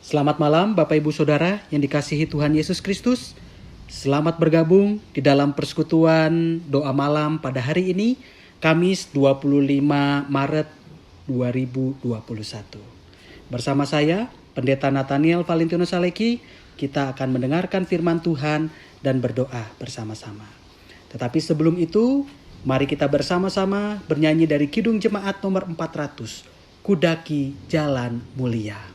Selamat malam Bapak Ibu Saudara yang dikasihi Tuhan Yesus Kristus. Selamat bergabung di dalam persekutuan doa malam pada hari ini, Kamis 25 Maret 2021. Bersama saya, Pendeta Nathaniel Valentino Saleki, kita akan mendengarkan firman Tuhan dan berdoa bersama-sama. Tetapi sebelum itu, mari kita bersama-sama bernyanyi dari Kidung Jemaat nomor 400, Kudaki Jalan Mulia.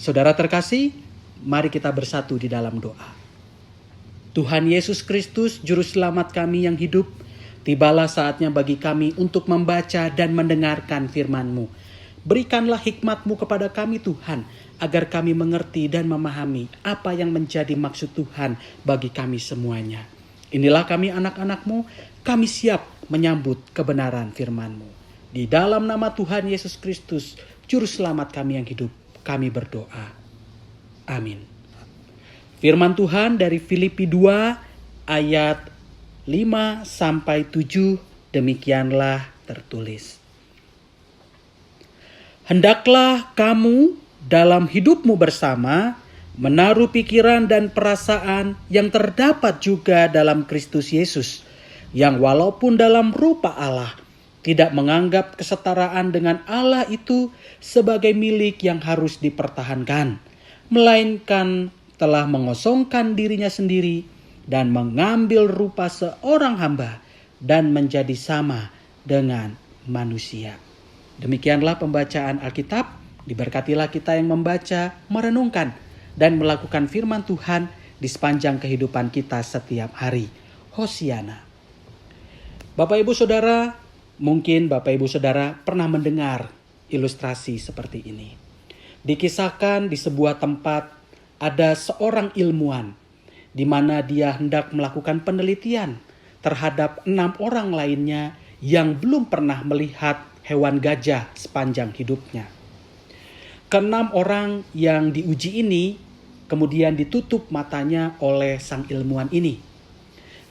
Saudara terkasih, mari kita bersatu di dalam doa. Tuhan Yesus Kristus, Juru Selamat kami yang hidup, tibalah saatnya bagi kami untuk membaca dan mendengarkan firman-Mu. Berikanlah hikmat-Mu kepada kami Tuhan, agar kami mengerti dan memahami apa yang menjadi maksud Tuhan bagi kami semuanya. Inilah kami anak-anak-Mu, kami siap menyambut kebenaran firman-Mu. Di dalam nama Tuhan Yesus Kristus, Juru Selamat kami yang hidup, kami berdoa. Amin. Firman Tuhan dari Filipi 2 ayat 5-7 demikianlah tertulis. Hendaklah kamu dalam hidupmu bersama menaruh pikiran dan perasaan yang terdapat juga dalam Kristus Yesus, yang walaupun dalam rupa Allah tidak menganggap kesetaraan dengan Allah itu sebagai milik yang harus dipertahankan, melainkan telah mengosongkan dirinya sendiri dan mengambil rupa seorang hamba dan menjadi sama dengan manusia. Demikianlah pembacaan Alkitab. Diberkatilah kita yang membaca, merenungkan, dan melakukan firman Tuhan di sepanjang kehidupan kita setiap hari. Hosiana. Bapak Ibu Saudara, mungkin Bapak Ibu Saudara pernah mendengar ilustrasi seperti ini. Dikisahkan di sebuah tempat ada seorang ilmuwan di mana dia hendak melakukan penelitian terhadap 6 orang lainnya yang belum pernah melihat hewan gajah sepanjang hidupnya. Ke-6 orang yang diuji ini kemudian ditutup matanya oleh sang ilmuwan ini.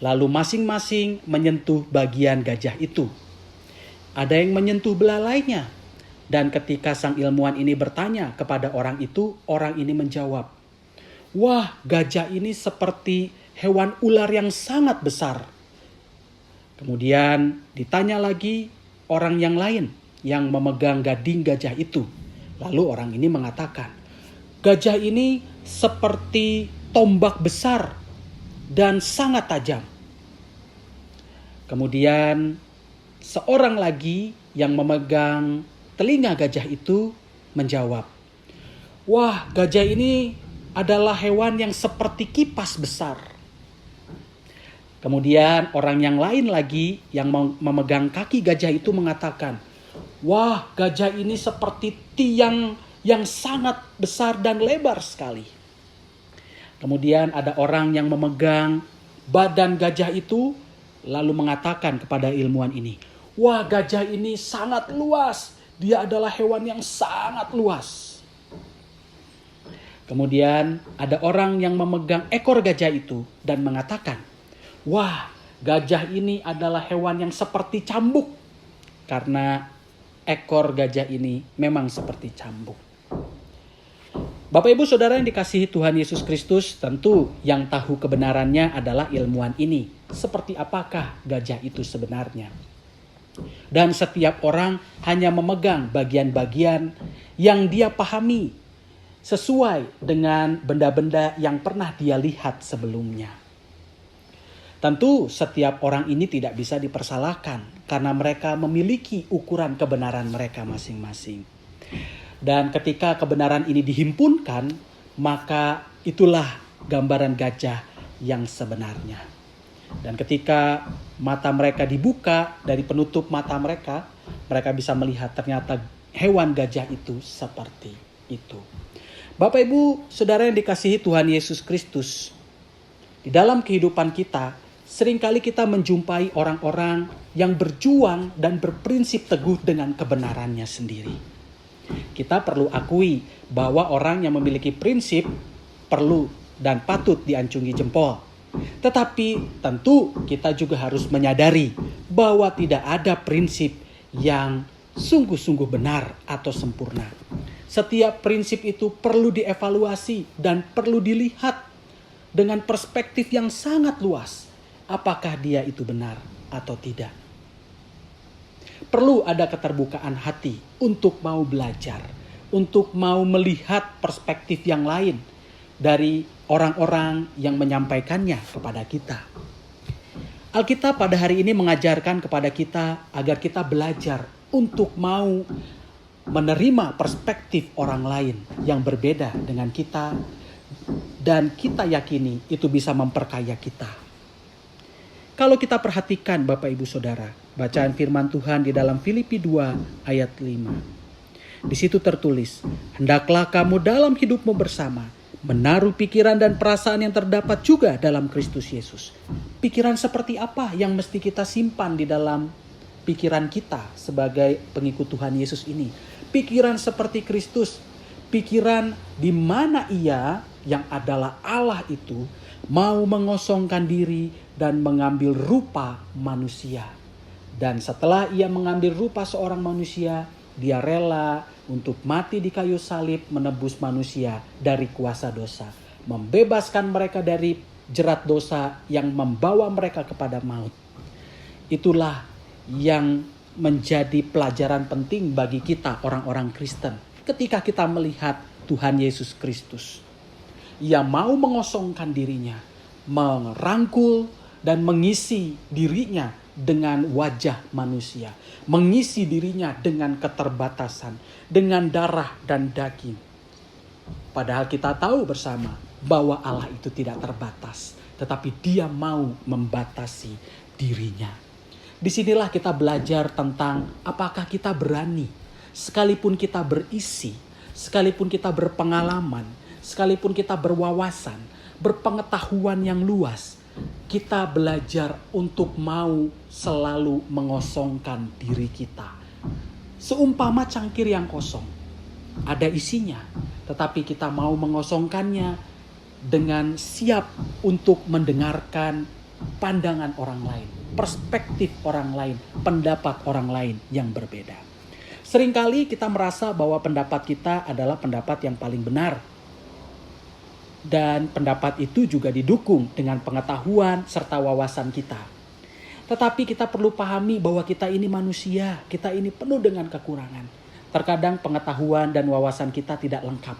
Lalu masing-masing menyentuh bagian gajah itu. Ada yang menyentuh belalainya. Dan ketika sang ilmuwan ini bertanya kepada orang itu, orang ini menjawab, "Wah, gajah ini seperti hewan ular yang sangat besar." Kemudian ditanya lagi orang yang lain yang memegang gading gajah itu. Lalu orang ini mengatakan, "Gajah ini seperti tombak besar dan sangat tajam." Kemudian seorang lagi yang memegang telinga gajah itu menjawab, "Wah, gajah ini adalah hewan yang seperti kipas besar." Kemudian orang yang lain lagi yang memegang kaki gajah itu mengatakan, "Wah, gajah ini seperti tiang yang sangat besar dan lebar sekali." Kemudian ada orang yang memegang badan gajah itu lalu mengatakan kepada ilmuwan ini, Wah, gajah ini sangat luas. Dia adalah hewan yang sangat luas. Kemudian ada orang yang memegang ekor gajah itu dan mengatakan, wah, gajah ini adalah hewan yang seperti cambuk. Karena ekor gajah ini memang seperti cambuk. Bapak Ibu Saudara yang dikasihi Tuhan Yesus Kristus, tentu yang tahu kebenarannya adalah ilmuwan ini. Seperti apakah gajah itu sebenarnya? Dan setiap orang hanya memegang bagian-bagian yang dia pahami sesuai dengan benda-benda yang pernah dia lihat sebelumnya. Tentu setiap orang ini tidak bisa dipersalahkan karena mereka memiliki ukuran kebenaran mereka masing-masing. Dan ketika kebenaran ini dihimpunkan, maka itulah gambaran gajah yang sebenarnya. Dan ketika mata mereka dibuka dari penutup mata mereka, mereka bisa melihat ternyata hewan gajah itu seperti itu. Bapak Ibu Saudara yang dikasihi Tuhan Yesus Kristus, di dalam kehidupan kita, seringkali kita menjumpai orang-orang yang berjuang dan berprinsip teguh dengan kebenarannya sendiri. Kita perlu akui bahwa orang yang memiliki prinsip perlu dan patut diacungi jempol. Tetapi tentu kita juga harus menyadari bahwa tidak ada prinsip yang sungguh-sungguh benar atau sempurna. Setiap prinsip itu perlu dievaluasi dan perlu dilihat dengan perspektif yang sangat luas. Apakah dia itu benar atau tidak? Perlu ada keterbukaan hati untuk mau belajar, untuk mau melihat perspektif yang lain dari orang-orang yang menyampaikannya kepada kita. Alkitab pada hari ini mengajarkan kepada kita agar kita belajar untuk mau menerima perspektif orang lain yang berbeda dengan kita, dan kita yakini itu bisa memperkaya kita. Kalau kita perhatikan Bapak Ibu Saudara, bacaan firman Tuhan di dalam Filipi 2 ayat 5. Di situ tertulis, hendaklah kamu dalam hidupmu bersama menaruh pikiran dan perasaan yang terdapat juga dalam Kristus Yesus. Pikiran seperti apa yang mesti kita simpan di dalam pikiran kita sebagai pengikut Tuhan Yesus ini? Pikiran seperti Kristus, pikiran di mana Ia yang adalah Allah itu mau mengosongkan diri dan mengambil rupa manusia. Dan setelah Ia mengambil rupa seorang manusia, Dia rela untuk mati di kayu salib menebus manusia dari kuasa dosa, membebaskan mereka dari jerat dosa yang membawa mereka kepada maut. Itulah yang menjadi pelajaran penting bagi kita orang-orang Kristen ketika kita melihat Tuhan Yesus Kristus. Ia mau mengosongkan dirinya, merangkul dan mengisi dirinya dengan wajah manusia, mengisi dirinya dengan keterbatasan, dengan darah dan daging. Padahal kita tahu bersama bahwa Allah itu tidak terbatas, tetapi Dia mau membatasi dirinya. Disinilah kita belajar tentang apakah kita berani, sekalipun kita berisi, sekalipun kita berpengalaman, sekalipun kita berwawasan, berpengetahuan yang luas, kita belajar untuk mau selalu mengosongkan diri kita. Seumpama cangkir yang kosong, ada isinya, tetapi kita mau mengosongkannya dengan siap untuk mendengarkan pandangan orang lain, perspektif orang lain, pendapat orang lain yang berbeda. Seringkali kita merasa bahwa pendapat kita adalah pendapat yang paling benar. Dan pendapat itu juga didukung dengan pengetahuan serta wawasan kita. Tetapi kita perlu pahami bahwa kita ini manusia, kita ini penuh dengan kekurangan. Terkadang pengetahuan dan wawasan kita tidak lengkap.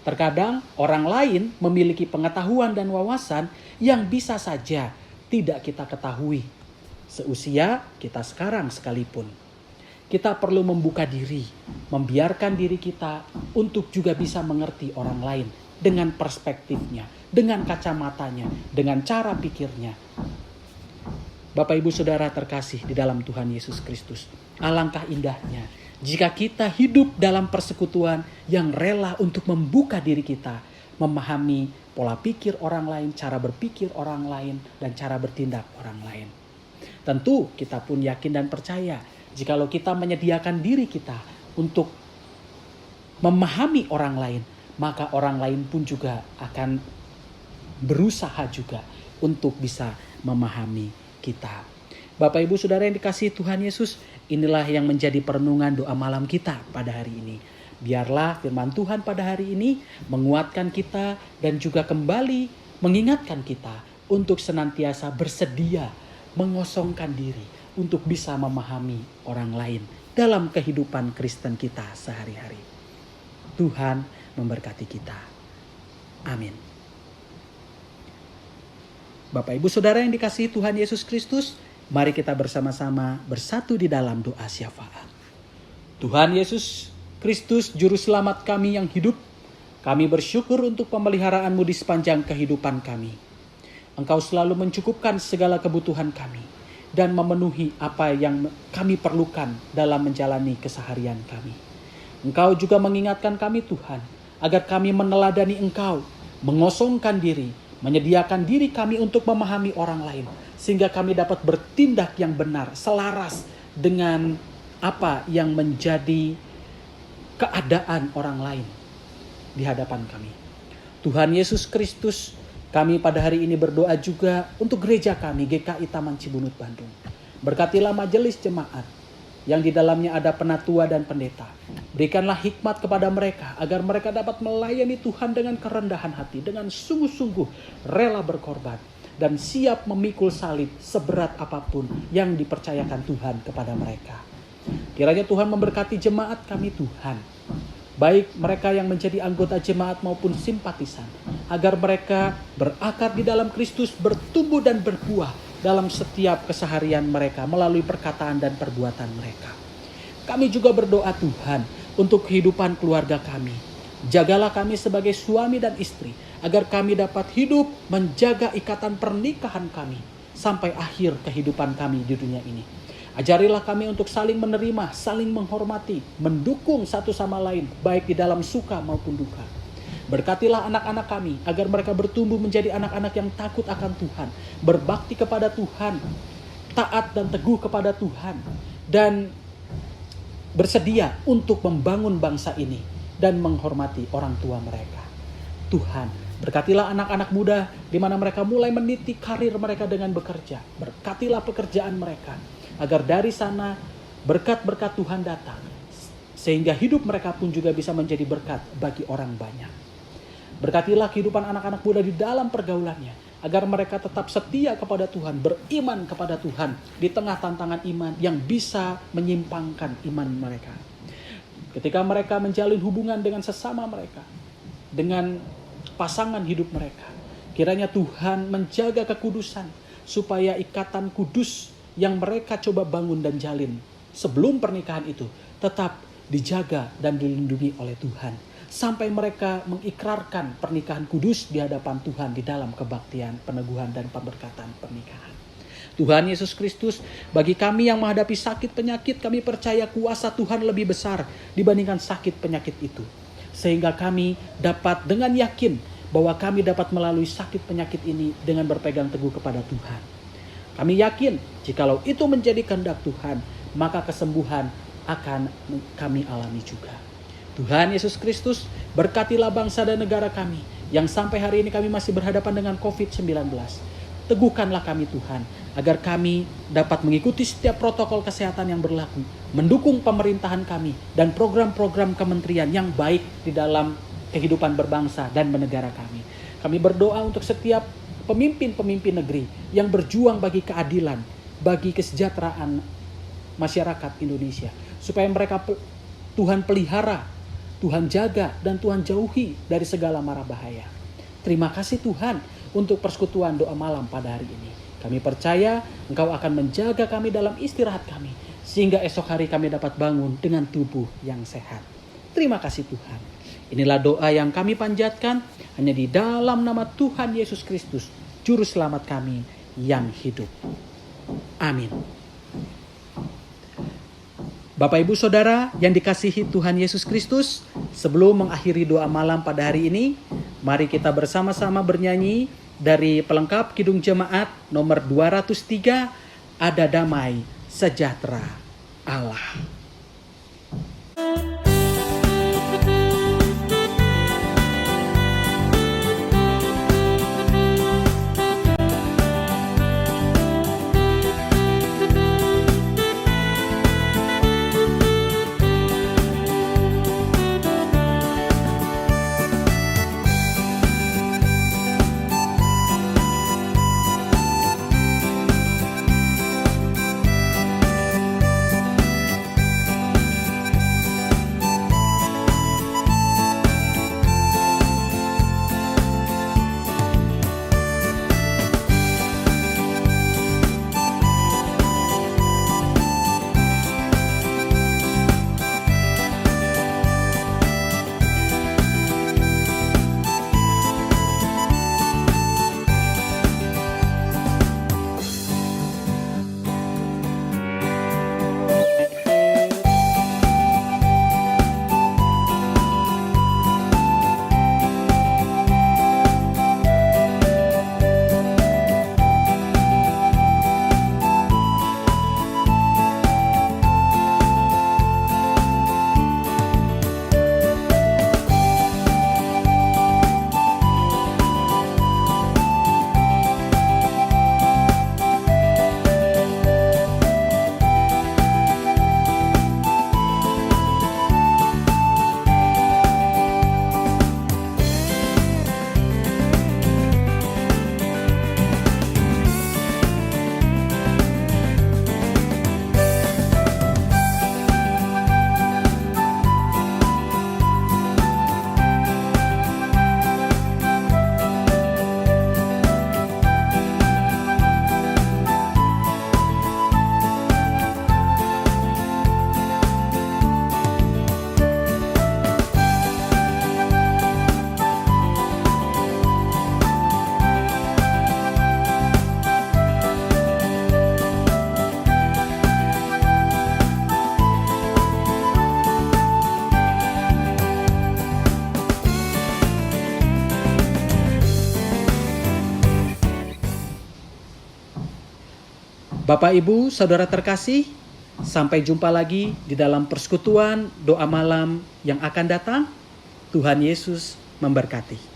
Terkadang orang lain memiliki pengetahuan dan wawasan yang bisa saja tidak kita ketahui. Seusia kita sekarang sekalipun. Kita perlu membuka diri, membiarkan diri kita untuk juga bisa mengerti orang lain dengan perspektifnya, dengan kacamatanya, dengan cara pikirnya. Bapak Ibu Saudara terkasih di dalam Tuhan Yesus Kristus, alangkah indahnya jika kita hidup dalam persekutuan yang rela untuk membuka diri kita, memahami pola pikir orang lain, cara berpikir orang lain, dan cara bertindak orang lain. Tentu kita pun yakin dan percaya jikalau kita menyediakan diri kita untuk memahami orang lain, maka orang lain pun juga akan berusaha juga untuk bisa memahami kita. Bapak Ibu Saudara yang dikasihi Tuhan Yesus, inilah yang menjadi perenungan doa malam kita pada hari ini. Biarlah firman Tuhan pada hari ini menguatkan kita dan juga kembali mengingatkan kita untuk senantiasa bersedia mengosongkan diri untuk bisa memahami orang lain dalam kehidupan Kristen kita sehari-hari. Tuhan memberkati kita. Amin. Bapak Ibu Saudara yang dikasihi Tuhan Yesus Kristus, mari kita bersama-sama bersatu di dalam doa syafaat. Tuhan Yesus Kristus, Juru Selamat kami yang hidup, kami bersyukur untuk pemeliharaanmu di sepanjang kehidupan kami. Engkau selalu mencukupkan segala kebutuhan kami dan memenuhi apa yang kami perlukan dalam menjalani keseharian kami. Engkau juga mengingatkan kami Tuhan, agar kami meneladani Engkau, mengosongkan diri, menyediakan diri kami untuk memahami orang lain, sehingga kami dapat bertindak yang benar, selaras dengan apa yang menjadi keadaan orang lain di hadapan kami. Tuhan Yesus Kristus, kami pada hari ini berdoa juga untuk gereja kami, GKI Taman Cibunut Bandung. Berkatilah majelis jemaat yang di dalamnya ada penatua dan pendeta. Berikanlah hikmat kepada mereka agar mereka dapat melayani Tuhan dengan kerendahan hati, dengan sungguh-sungguh rela berkorban dan siap memikul salib seberat apapun yang dipercayakan Tuhan kepada mereka. Kiranya Tuhan memberkati jemaat kami Tuhan, baik mereka yang menjadi anggota jemaat maupun simpatisan, agar mereka berakar di dalam Kristus, bertumbuh dan berbuah dalam setiap keseharian mereka melalui perkataan dan perbuatan mereka. Kami juga berdoa Tuhan untuk kehidupan keluarga kami. Jagalah kami sebagai suami dan istri, agar kami dapat hidup menjaga ikatan pernikahan kami sampai akhir kehidupan kami di dunia ini. Ajarilah kami untuk saling menerima, saling menghormati, mendukung satu sama lain, baik di dalam suka maupun duka. Berkatilah anak-anak kami, agar mereka bertumbuh menjadi anak-anak yang takut akan Tuhan, berbakti kepada Tuhan, taat dan teguh kepada Tuhan, dan bersedia untuk membangun bangsa ini dan menghormati orang tua mereka. Tuhan, berkatilah anak-anak muda di mana mereka mulai meniti karir mereka dengan bekerja. Berkatilah pekerjaan mereka, agar dari sana berkat-berkat Tuhan datang, sehingga hidup mereka pun juga bisa menjadi berkat bagi orang banyak. Berkatilah kehidupan anak-anak muda di dalam pergaulannya, agar mereka tetap setia kepada Tuhan, beriman kepada Tuhan di tengah tantangan iman yang bisa menyimpangkan iman mereka. Ketika mereka menjalin hubungan dengan sesama mereka, dengan pasangan hidup mereka, kiranya Tuhan menjaga kekudusan, supaya ikatan kudus yang mereka coba bangun dan jalin sebelum pernikahan itu tetap dijaga dan dilindungi oleh Tuhan, sampai mereka mengikrarkan pernikahan kudus di hadapan Tuhan di dalam kebaktian, peneguhan dan pemberkatan pernikahan. Tuhan Yesus Kristus, bagi kami yang menghadapi sakit penyakit, kami percaya kuasa Tuhan lebih besar dibandingkan sakit penyakit itu, sehingga kami dapat dengan yakin bahwa kami dapat melalui sakit penyakit ini dengan berpegang teguh kepada Tuhan. Kami yakin jikalau itu menjadi kehendak Tuhan, maka kesembuhan akan kami alami juga. Tuhan Yesus Kristus, berkatilah bangsa dan negara kami yang sampai hari ini kami masih berhadapan dengan COVID-19. Teguhkanlah kami Tuhan, agar kami dapat mengikuti setiap protokol kesehatan yang berlaku, mendukung pemerintahan kami dan program-program kementerian yang baik di dalam kehidupan berbangsa dan bernegara kami. Kami berdoa untuk setiap pemimpin-pemimpin negeri yang berjuang bagi keadilan, bagi kesejahteraan masyarakat Indonesia, supaya mereka Tuhan pelihara, Tuhan jaga, dan Tuhan jauhi dari segala mara bahaya. Terima kasih Tuhan untuk persekutuan doa malam pada hari ini. Kami percaya Engkau akan menjaga kami dalam istirahat kami, sehingga esok hari kami dapat bangun dengan tubuh yang sehat. Terima kasih Tuhan. Inilah doa yang kami panjatkan hanya di dalam nama Tuhan Yesus Kristus, Juru Selamat kami yang hidup. Amin. Bapak Ibu Saudara yang dikasihi Tuhan Yesus Kristus, sebelum mengakhiri doa malam pada hari ini, mari kita bersama-sama bernyanyi dari pelengkap Kidung Jemaat nomor 203, ada damai sejahtera Allah. Bapak, Ibu, Saudara terkasih, sampai jumpa lagi di dalam persekutuan doa malam yang akan datang. Tuhan Yesus memberkati.